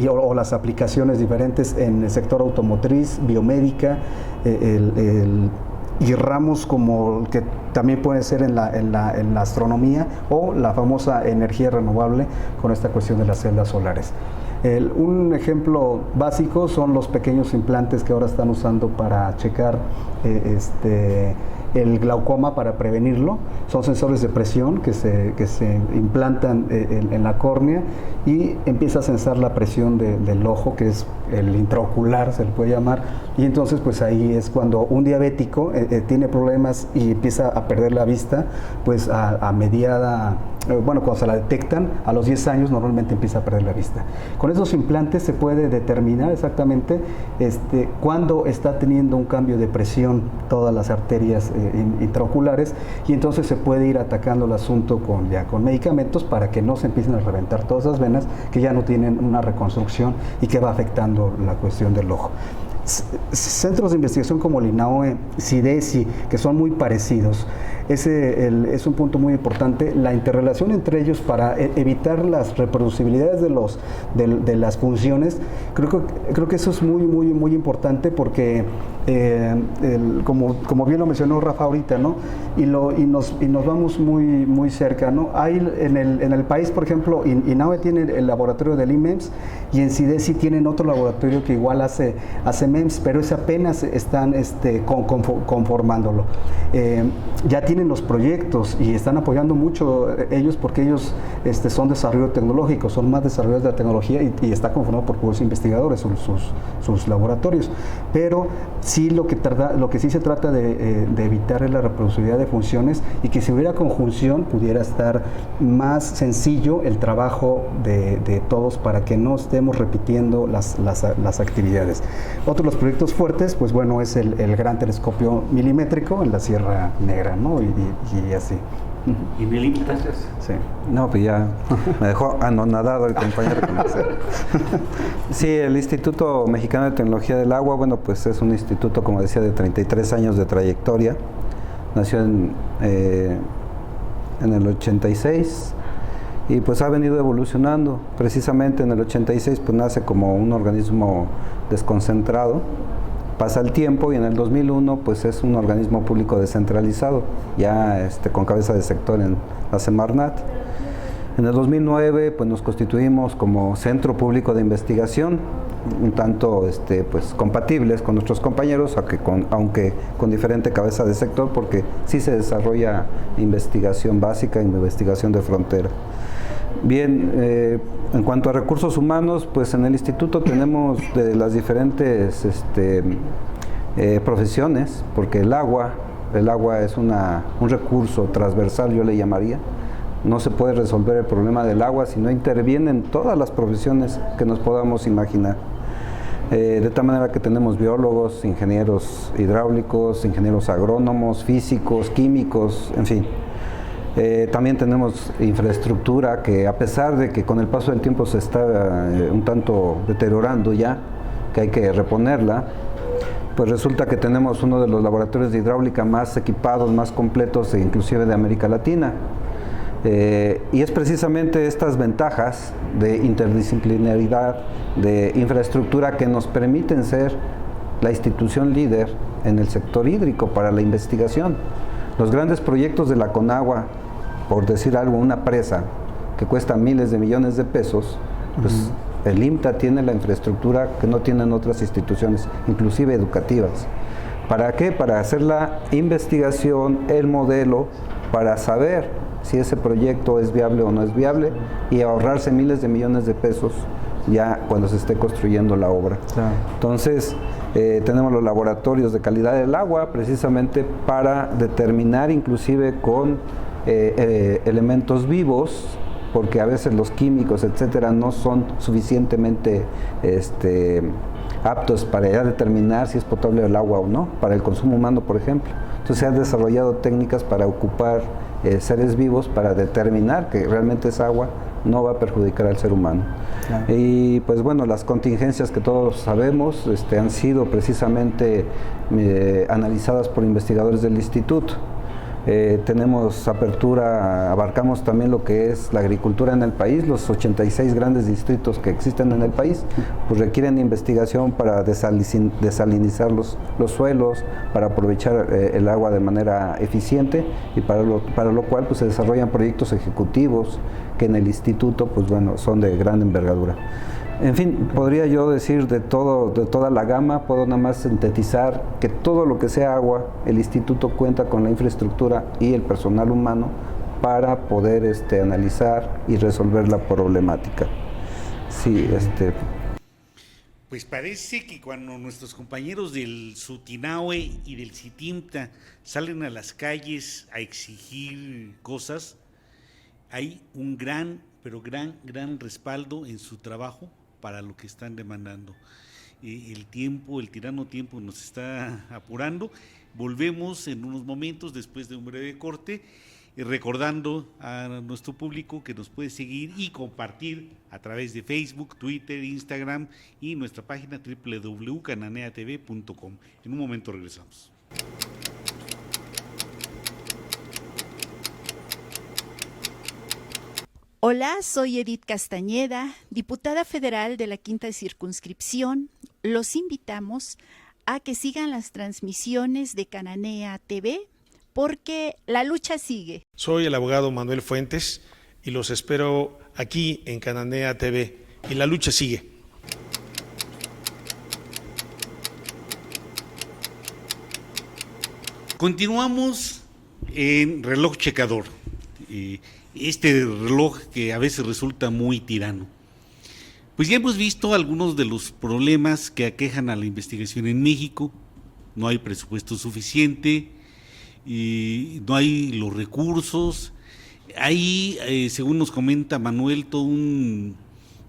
o las aplicaciones diferentes en el sector automotriz, biomédica, y ramos como que también puede ser en la astronomía o la famosa energía renovable con esta cuestión de las celdas solares. Un ejemplo básico son los pequeños implantes que ahora están usando para checar el glaucoma, para prevenirlo. Son sensores de presión que se implantan en la córnea y empieza a sensar la presión del ojo, que es el intraocular, se le puede llamar, y entonces pues ahí es cuando un diabético tiene problemas y empieza a perder la vista, pues a mediada, cuando se la detectan, a los 10 años normalmente empieza a perder la vista. Con esos implantes se puede determinar exactamente cuándo está teniendo un cambio de presión todas las arterias intraoculares, y entonces se puede ir atacando el asunto con medicamentos para que no se empiecen a reventar todas esas venas que ya no tienen una reconstrucción y que va afectando la cuestión del ojo. Centros de investigación como el INAOE, CIDESI, que son muy parecidos, es un punto muy importante, la interrelación entre ellos para evitar las reproducibilidades de las funciones. Creo que eso es muy importante porque como bien lo mencionó Rafa ahorita, ¿no? Y nos vamos muy cerca, ¿no? Hay en el país, por ejemplo, INAOE tiene el laboratorio del IMEMS, y en CIDESI tienen otro laboratorio que igual hace MEMS, pero ese apenas están conformándolo. Ya tienen los proyectos y están apoyando mucho ellos, porque ellos son desarrollo tecnológico, son más desarrolladores de la tecnología, y está conformado por puros investigadores, sus laboratorios. Pero sí lo que sí se trata de evitar es la reproducibilidad de funciones, y que si hubiera conjunción pudiera estar más sencillo el trabajo de todos para que no estemos repitiendo las actividades. Otro de los proyectos fuertes, pues bueno, es el gran telescopio milimétrico en la Sierra Negra, ¿no? Y así. ¿Y en el IMTA? Sí. No, pues ya me dejó anonadado el compañero que me hace. Sí, el Instituto Mexicano de Tecnología del Agua, bueno, pues es un instituto, como decía, de 33 años de trayectoria. Nació en el 86 y pues ha venido evolucionando. Precisamente en el 86 pues nace como un organismo desconcentrado. Pasa el tiempo y en el 2001 pues es un organismo público descentralizado, ya con cabeza de sector en la Semarnat. En el 2009 pues nos constituimos como centro público de investigación, un tanto pues compatibles con nuestros compañeros, aunque con diferente cabeza de sector, porque sí se desarrolla investigación básica e investigación de frontera. Bien, en cuanto a recursos humanos, pues en el instituto tenemos de las diferentes profesiones, porque el agua es un recurso transversal, yo le llamaría. No se puede resolver el problema del agua si no intervienen todas las profesiones que nos podamos imaginar. De tal manera que tenemos biólogos, ingenieros hidráulicos, ingenieros agrónomos, físicos, químicos, en fin. También tenemos infraestructura que, a pesar de que con el paso del tiempo se está un tanto deteriorando ya, que hay que reponerla, pues resulta que tenemos uno de los laboratorios de hidráulica más equipados, más completos, inclusive de América Latina. Y es precisamente estas ventajas de interdisciplinaridad, de infraestructura, que nos permiten ser la institución líder en el sector hídrico para la investigación. Los grandes proyectos de la Conagua, por decir algo, una presa que cuesta miles de millones de pesos, pues el IMTA tiene la infraestructura que no tienen otras instituciones, inclusive educativas. ¿Para qué? Para hacer la investigación, el modelo, para saber si ese proyecto es viable o no es viable, y ahorrarse miles de millones de pesos ya cuando se esté construyendo la obra. Claro. Entonces, tenemos los laboratorios de calidad del agua, precisamente para determinar, inclusive con elementos vivos, porque a veces los químicos, etcétera, no son suficientemente aptos para ya determinar si es potable el agua o no, para el consumo humano, por ejemplo. Entonces se han desarrollado técnicas para ocupar seres vivos para determinar que realmente esa agua no va a perjudicar al ser humano. Claro. Y pues bueno, las contingencias que todos sabemos han sido precisamente analizadas por investigadores del instituto. Tenemos apertura, abarcamos también lo que es la agricultura en el país. Los 86 grandes distritos que existen en el país pues requieren investigación para desalinizar los suelos, para aprovechar el agua de manera eficiente, y para lo cual pues se desarrollan proyectos ejecutivos que en el instituto pues bueno, son de gran envergadura. En fin, podría yo decir de toda la gama, puedo nada más sintetizar que todo lo que sea agua, el instituto cuenta con la infraestructura y el personal humano para poder analizar y resolver la problemática. Sí, Pues parece que cuando nuestros compañeros del Sutinahue y del Citimta salen a las calles a exigir cosas, hay un gran respaldo en su trabajo para lo que están demandando. El tirano tiempo nos está apurando. Volvemos en unos momentos después de un breve corte, recordando a nuestro público que nos puede seguir y compartir a través de Facebook, Twitter, Instagram y nuestra página www.cananeatv.com. En un momento regresamos. Hola, soy Edith Castañeda, diputada federal de la 5ª Circunscripción. Los invitamos a que sigan las transmisiones de Cananea TV porque la lucha sigue. Soy el abogado Manuel Fuentes y los espero aquí en Cananea TV y la lucha sigue. Continuamos en Reloj Checador. Este reloj que a veces resulta muy tirano. Pues ya hemos visto algunos de los problemas que aquejan a la investigación en México. No hay presupuesto suficiente, no hay los recursos, hay, según nos comenta Manuel, todo un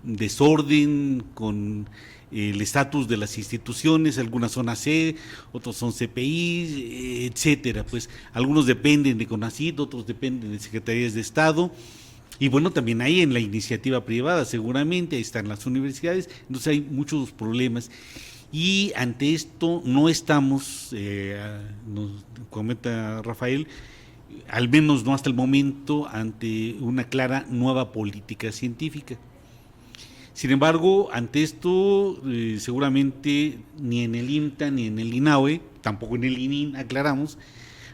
desorden con el estatus de las instituciones. Algunas son AC, otros son CPI, etcétera. Pues algunos dependen de CONACYT, otros dependen de Secretarías de Estado, y bueno, también hay en la iniciativa privada, seguramente, ahí están las universidades. Entonces hay muchos problemas, y ante esto no estamos, nos comenta Rafael, al menos no hasta el momento, ante una clara nueva política científica. Sin embargo, ante esto, seguramente ni en el IMTA ni en el INAHUE, tampoco en el ININ, aclaramos,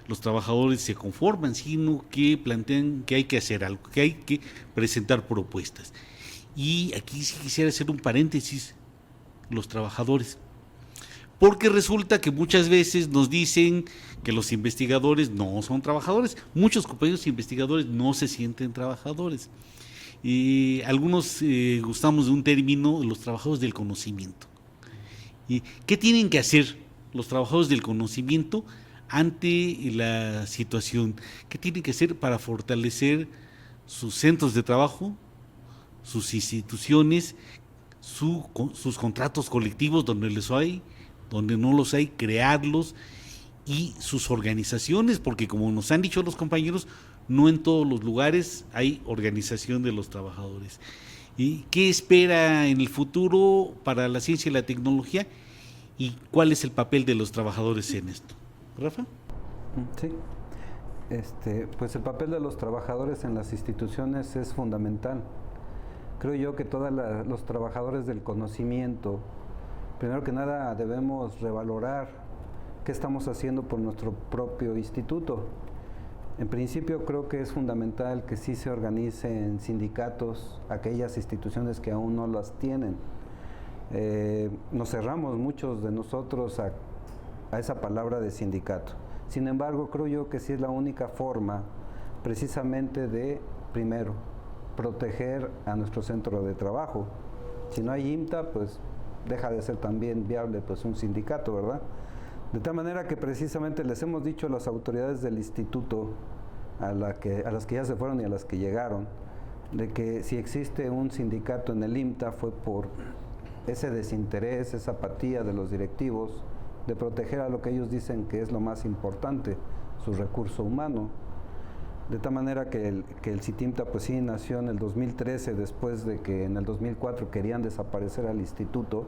los trabajadores se conforman, sino que plantean que hay que hacer algo, que hay que presentar propuestas. Y aquí sí quisiera hacer un paréntesis, los trabajadores, porque resulta que muchas veces nos dicen que los investigadores no son trabajadores. Muchos compañeros investigadores no se sienten trabajadores. Algunos gustamos de un término, los trabajadores del conocimiento. ¿Qué tienen que hacer los trabajadores del conocimiento ante la situación? ¿Qué tienen que hacer para fortalecer sus centros de trabajo, sus instituciones, sus contratos colectivos donde los hay, donde no los hay, crearlos, y sus organizaciones? Porque como nos han dicho los compañeros, no en todos los lugares hay organización de los trabajadores. ¿Y qué espera en el futuro para la ciencia y la tecnología? ¿Y cuál es el papel de los trabajadores en esto? ¿Rafa? Sí. Pues el papel de los trabajadores en las instituciones es fundamental. Creo yo que todos los trabajadores del conocimiento, primero que nada debemos revalorar qué estamos haciendo por nuestro propio instituto. En principio creo que es fundamental que sí se organicen sindicatos, aquellas instituciones que aún no las tienen. Nos cerramos muchos de nosotros a esa palabra de sindicato. Sin embargo, creo yo que sí es la única forma precisamente de, primero, proteger a nuestro centro de trabajo. Si no hay IMTA, pues deja de ser también viable pues un sindicato, ¿verdad? De tal manera que precisamente les hemos dicho a las autoridades del instituto, a las que ya se fueron y a las que llegaron, de que si existe un sindicato en el IMTA fue por ese desinterés, esa apatía de los directivos de proteger a lo que ellos dicen que es lo más importante, su recurso humano. De tal manera que el CITIMTA pues sí nació en el 2013, después de que en el 2004 querían desaparecer al instituto,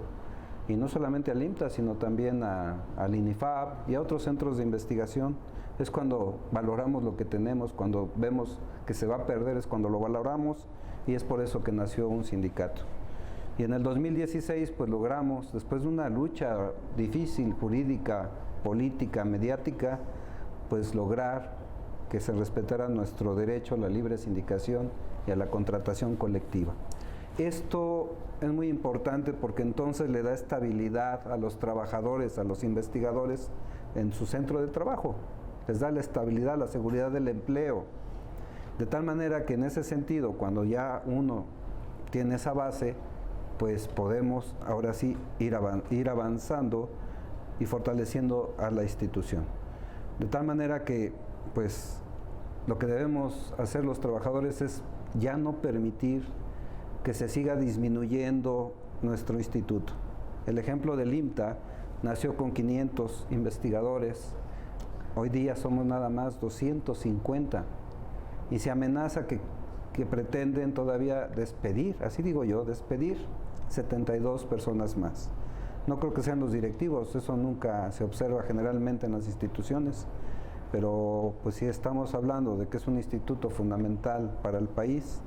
y no solamente al IMTA, sino también al INIFAP y a otros centros de investigación. Es cuando valoramos lo que tenemos, cuando vemos que se va a perder, es cuando lo valoramos, y es por eso que nació un sindicato. Y en el 2016 pues logramos, después de una lucha difícil, jurídica, política, mediática, pues lograr que se respetara nuestro derecho a la libre sindicación y a la contratación colectiva. Esto es muy importante porque entonces le da estabilidad a los trabajadores, a los investigadores en su centro de trabajo. Les da la estabilidad, la seguridad del empleo. De tal manera que en ese sentido, cuando ya uno tiene esa base, pues podemos ahora sí ir avanzando y fortaleciendo a la institución. De tal manera que, pues, lo que debemos hacer los trabajadores es ya no permitir que se siga disminuyendo nuestro instituto. El ejemplo del IMTA nació con 500 investigadores, hoy día somos nada más 250, y se amenaza que pretenden todavía despedir, así digo yo, despedir 72 personas más. No creo que sean los directivos, eso nunca se observa generalmente en las instituciones, pero pues si estamos hablando de que es un instituto fundamental para el país,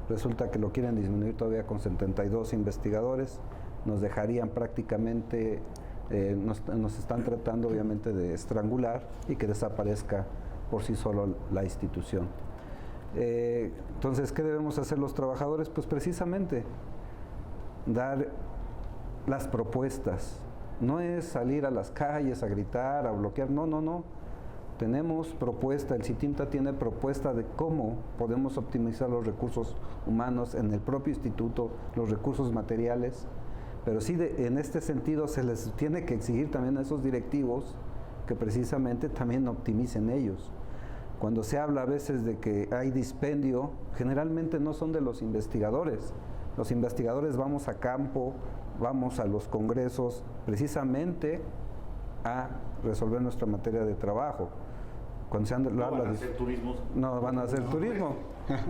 resulta que lo quieren disminuir todavía con 72 investigadores, nos dejarían prácticamente, nos están tratando obviamente de estrangular y que desaparezca por sí solo la institución. Entonces, ¿qué debemos hacer los trabajadores? Pues precisamente dar las propuestas. No es salir a las calles a gritar, a bloquear, no. Tenemos propuesta, el CITIMTA tiene propuesta de cómo podemos optimizar los recursos humanos en el propio instituto, los recursos materiales, pero sí en este sentido se les tiene que exigir también a esos directivos que precisamente también optimicen ellos. Cuando se habla a veces de que hay dispendio, generalmente no son de los investigadores. Los investigadores vamos a campo, vamos a los congresos, precisamente a resolver nuestra materia de trabajo. Cuando se habla van a hacer turismo. No van a hacer turismo.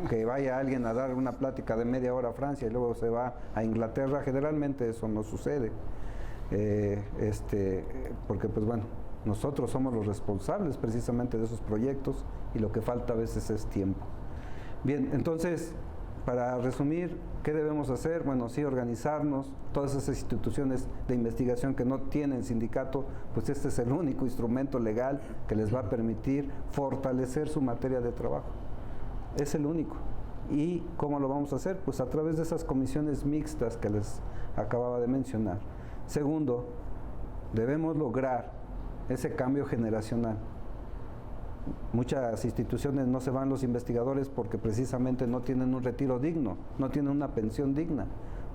Que vaya alguien a dar una plática de media hora a Francia y luego se va a Inglaterra, generalmente eso no sucede. Porque pues bueno, nosotros somos los responsables precisamente de esos proyectos y lo que falta a veces es tiempo. Bien, entonces, para resumir, ¿qué debemos hacer? Bueno, sí, organizarnos, todas esas instituciones de investigación que no tienen sindicato, pues este es el único instrumento legal que les va a permitir fortalecer su materia de trabajo. Es el único. ¿Y cómo lo vamos a hacer? Pues a través de esas comisiones mixtas que les acababa de mencionar. Segundo, debemos lograr ese cambio generacional. Muchas instituciones no se van los investigadores porque precisamente no tienen un retiro digno, no tienen una pensión digna.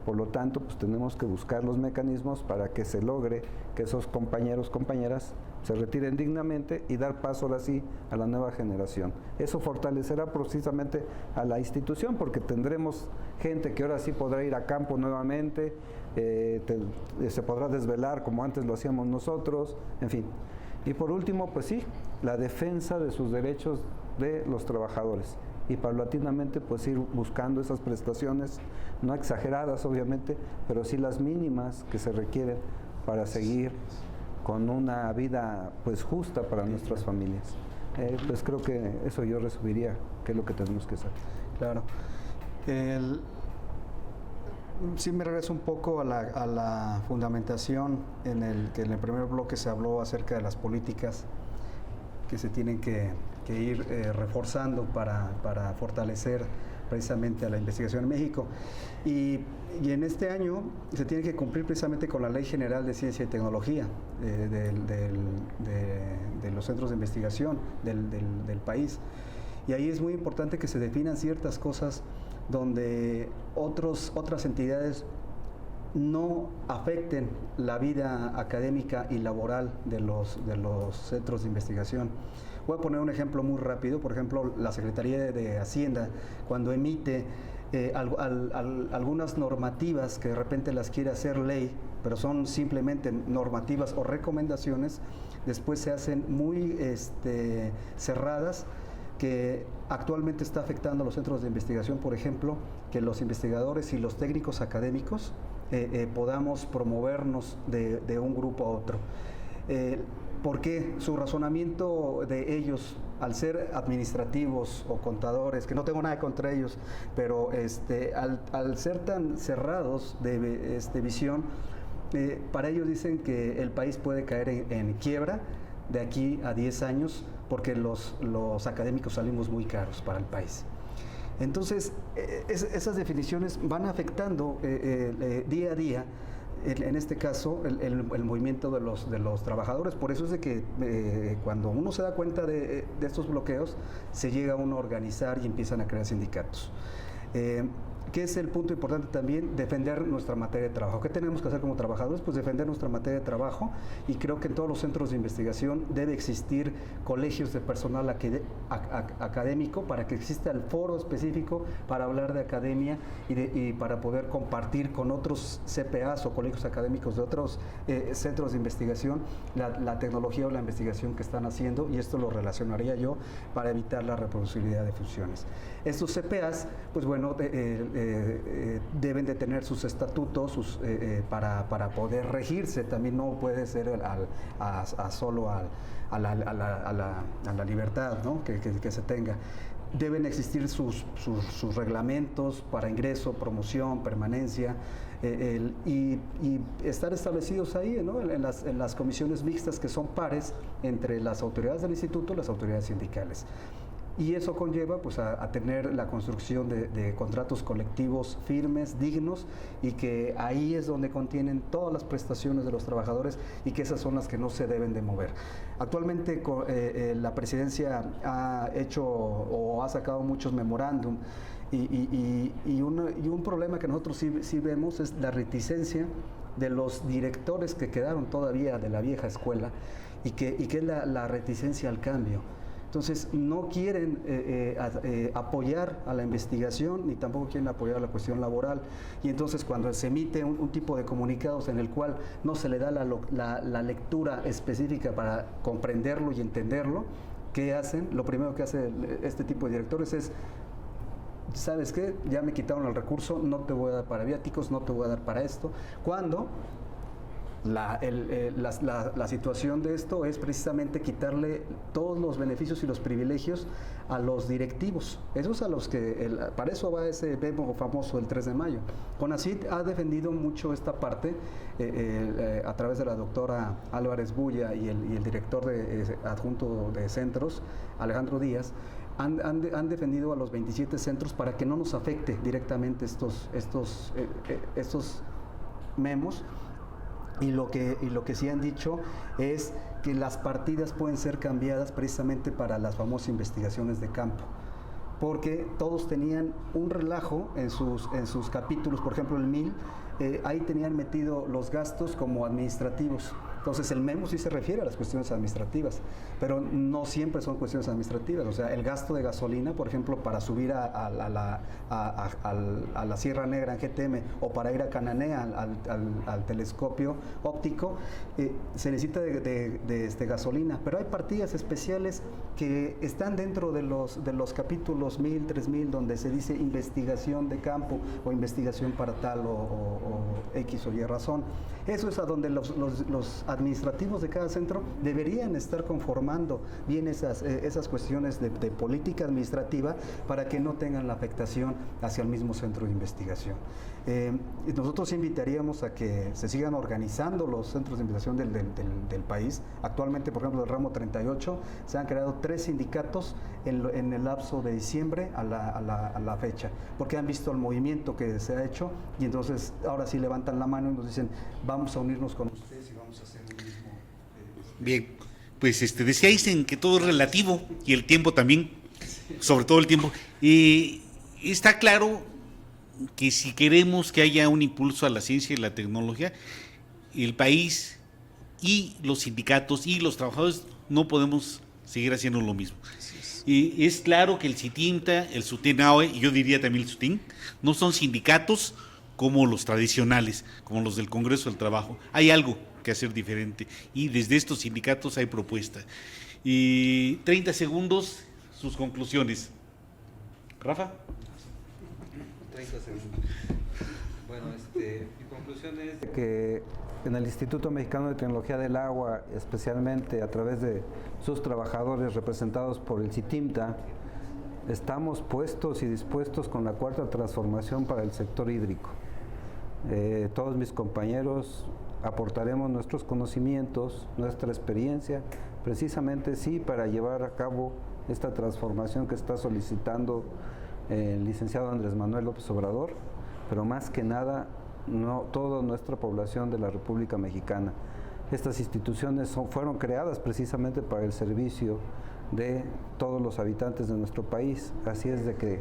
Por lo tanto, pues tenemos que buscar los mecanismos para que se logre que esos compañeros, compañeras se retiren dignamente y dar paso ahora sí a la nueva generación. Eso fortalecerá precisamente a la institución porque tendremos gente que ahora sí podrá ir a campo nuevamente, se podrá desvelar como antes lo hacíamos nosotros, en fin. Y por último, pues sí, la defensa de sus derechos de los trabajadores y paulatinamente pues ir buscando esas prestaciones, no exageradas obviamente, pero sí las mínimas que se requieren para seguir con una vida pues justa para nuestras familias. Pues creo que eso yo resumiría qué es lo que tenemos que hacer. Claro. Sí me regreso un poco a la fundamentación en el que en el primer bloque se habló acerca de las políticas que se tienen que ir reforzando para fortalecer precisamente a la investigación en México. Y en este año se tiene que cumplir precisamente con la Ley General de Ciencia y Tecnología de los centros de investigación del país. Y ahí es muy importante que se definan ciertas cosas donde otras entidades no afecten la vida académica y laboral de los centros de investigación. Voy a poner un ejemplo muy rápido. Por ejemplo, la Secretaría de Hacienda, cuando emite algunas normativas que de repente las quiere hacer ley, pero son simplemente normativas o recomendaciones, después se hacen muy cerradas, que actualmente está afectando a los centros de investigación, por ejemplo, que los investigadores y los técnicos académicos podamos promovernos de un grupo a otro. Porque su razonamiento de ellos, al ser administrativos o contadores, que no tengo nada contra ellos, pero al ser tan cerrados de visión, para ellos dicen que el país puede caer en quiebra de aquí a 10 años porque los académicos salimos muy caros para el país. Entonces, esas definiciones van afectando día a día, en este caso, el movimiento de los trabajadores. Por eso es de que cuando uno se da cuenta de estos bloqueos, se llega uno a organizar y empiezan a crear sindicatos. ¿Qué es el punto importante también? Defender nuestra materia de trabajo. ¿Qué tenemos que hacer como trabajadores? Pues defender nuestra materia de trabajo, y creo que en todos los centros de investigación debe existir colegios de personal académico para que exista el foro específico para hablar de academia y para poder compartir con otros CPAs o colegios académicos de otros centros de investigación la tecnología o la investigación que están haciendo, y esto lo relacionaría yo para evitar la reproducibilidad de fusiones. Estos CPAs, pues bueno, deben de tener sus estatutos para poder regirse. También no puede ser solo a la libertad, ¿no? que se tenga. Deben existir sus reglamentos para ingreso, promoción, permanencia, y estar establecidos ahí, ¿no? en las comisiones mixtas, que son pares entre las autoridades del instituto y las autoridades sindicales. Y eso conlleva pues a tener la construcción de contratos colectivos firmes, dignos, y que ahí es donde contienen todas las prestaciones de los trabajadores, y que esas son las que no se deben de mover. Actualmente la presidencia ha hecho o ha sacado muchos memorándum, y un problema que nosotros sí vemos es la reticencia de los directores que quedaron todavía de la vieja escuela, y que es la reticencia al cambio. Entonces, no quieren apoyar a la investigación, ni tampoco quieren apoyar la cuestión laboral. Y entonces, cuando se emite un tipo de comunicados en el cual no se le da la lectura específica para comprenderlo y entenderlo, ¿qué hacen? Lo primero que hace este tipo de directores es: ¿sabes qué? Ya me quitaron el recurso, no te voy a dar para viáticos, no te voy a dar para esto. Cuando la situación de esto es precisamente quitarle todos los beneficios y los privilegios a los directivos. Esos a los que, para eso va ese memo famoso del 3 de mayo. CONACYT ha defendido mucho esta parte a través de la doctora Álvarez Bulla y el director adjunto de centros, Alejandro Díaz. Han defendido a los 27 centros para que no nos afecte directamente estos memos. Y lo que sí han dicho es que las partidas pueden ser cambiadas precisamente para las famosas investigaciones de campo, porque todos tenían un relajo en sus capítulos. Por ejemplo, el MIL, ahí tenían metido los gastos como administrativos. Entonces, el memo sí se refiere a las cuestiones administrativas, pero no siempre son cuestiones administrativas. O sea, el gasto de gasolina, por ejemplo, para subir a la Sierra Negra en GTM, o para ir a Cananea al telescopio óptico, se necesita de gasolina. Pero hay partidas especiales que están dentro de los capítulos 1000, 3000, donde se dice investigación de campo o investigación para tal o X o Y razón. Eso es a donde los administrativos de cada centro deberían estar conformando bien esas cuestiones de política administrativa, para que no tengan la afectación hacia el mismo centro de investigación. Nosotros invitaríamos a que se sigan organizando los centros de investigación del país. Actualmente, por ejemplo, del ramo 38, se han creado 3 sindicatos en el lapso de diciembre a la fecha, porque han visto el movimiento que se ha hecho, y entonces ahora sí levantan la mano y nos dicen: vamos a unirnos con ustedes y vamos a hacer un mismo. Bien, pues decíais en que todo es relativo, y el tiempo también, sobre todo el tiempo. Y está claro que si queremos que haya un impulso a la ciencia y la tecnología, el país y los sindicatos y los trabajadores no podemos seguir haciendo lo mismo. Y es claro que el CITINTA, el SUTENAOE, y yo diría también el SUTIN, no son sindicatos como los tradicionales, como los del Congreso del Trabajo. Hay algo que hacer diferente, y desde estos sindicatos hay propuesta. Y 30 segundos sus conclusiones. Rafa. 30 segundos. Bueno, mi conclusión es que en el Instituto Mexicano de Tecnología del Agua, especialmente a través de sus trabajadores representados por el CITIMTA, estamos puestos y dispuestos con la cuarta transformación para el sector hídrico. Todos mis compañeros aportaremos nuestros conocimientos, nuestra experiencia, precisamente sí para llevar a cabo esta transformación que está solicitando el licenciado Andrés Manuel López Obrador, pero más que nada toda nuestra población de la República Mexicana. Estas instituciones fueron creadas precisamente para el servicio de todos los habitantes de nuestro país, así es de que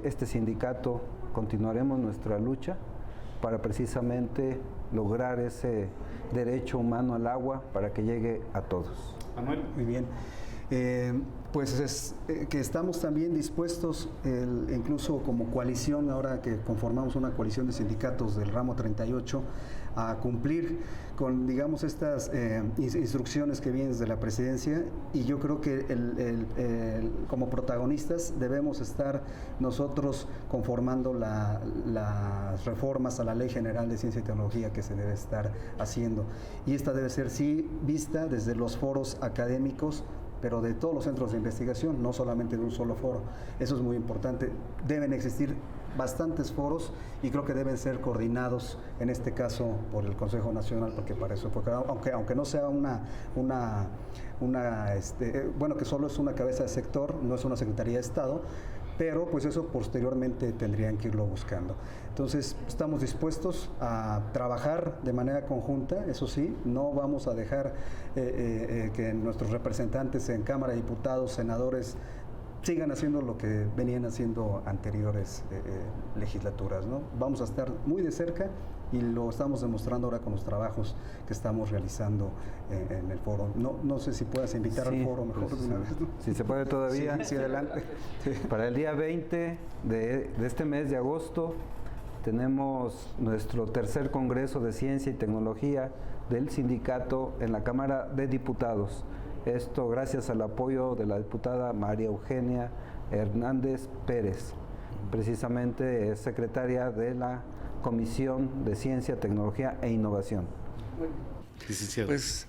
este sindicato continuaremos nuestra lucha para precisamente lograr ese derecho humano al agua para que llegue a todos. Manuel. Muy bien. Pues es que estamos también dispuestos, incluso como coalición, ahora que conformamos una coalición de sindicatos del ramo 38, a cumplir con, digamos, estas instrucciones que vienen desde la presidencia, y yo creo que como protagonistas debemos estar nosotros conformando las reformas a la Ley General de Ciencia y Tecnología que se debe estar haciendo, y esta debe ser sí vista desde los foros académicos, pero de todos los centros de investigación, no solamente de un solo foro. Eso es muy importante. Deben existir bastantes foros y creo que deben ser coordinados, en este caso por el Consejo Nacional, porque para eso, porque aunque no sea bueno, que solo es una cabeza de sector, no es una Secretaría de Estado, pero pues eso posteriormente tendrían que irlo buscando. Entonces estamos dispuestos a trabajar de manera conjunta, eso sí, no vamos a dejar que nuestros representantes en Cámara de Diputados, senadores, sigan haciendo lo que venían haciendo anteriores legislaturas, ¿no? Vamos a estar muy de cerca y lo estamos demostrando ahora con los trabajos que estamos realizando en el foro. No sé si puedas invitar al foro mejor de una vez, ¿no? Si se puede todavía. Sí, adelante. Sí. Para el día 20 de este mes de agosto tenemos nuestro tercer Congreso de Ciencia y Tecnología del sindicato en la Cámara de Diputados. Esto gracias al apoyo de la diputada María Eugenia Hernández Pérez, precisamente es secretaria de la Comisión de Ciencia, Tecnología e Innovación. Pues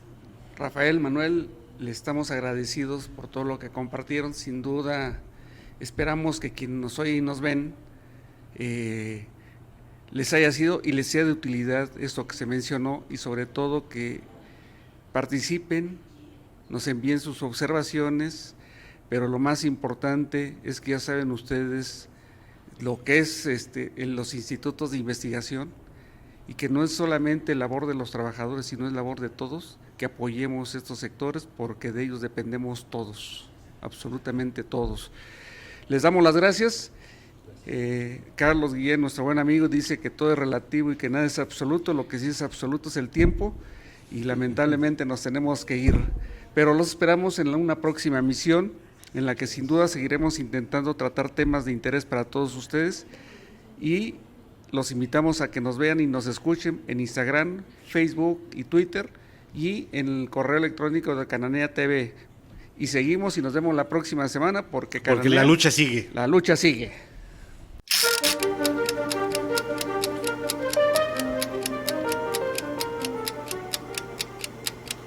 Rafael, Manuel, le estamos agradecidos por todo lo que compartieron. Sin duda, esperamos que quienes nos oyen y nos ven les haya sido y les sea de utilidad esto que se mencionó, y sobre todo que participen, nos envíen sus observaciones, pero lo más importante es que ya saben ustedes lo que es en los institutos de investigación, y que no es solamente labor de los trabajadores, sino es labor de todos, que apoyemos estos sectores, porque de ellos dependemos todos, absolutamente todos. Les damos las gracias. Carlos Guillén, nuestro buen amigo, dice que todo es relativo y que nada es absoluto. Lo que sí es absoluto es el tiempo, y lamentablemente nos tenemos que ir, pero los esperamos en una próxima emisión, en la que sin duda seguiremos intentando tratar temas de interés para todos ustedes, y los invitamos a que nos vean y nos escuchen en Instagram, Facebook y Twitter, y en el correo electrónico de Cananea TV. Y seguimos y nos vemos la próxima semana, porque la lucha sigue. La lucha sigue.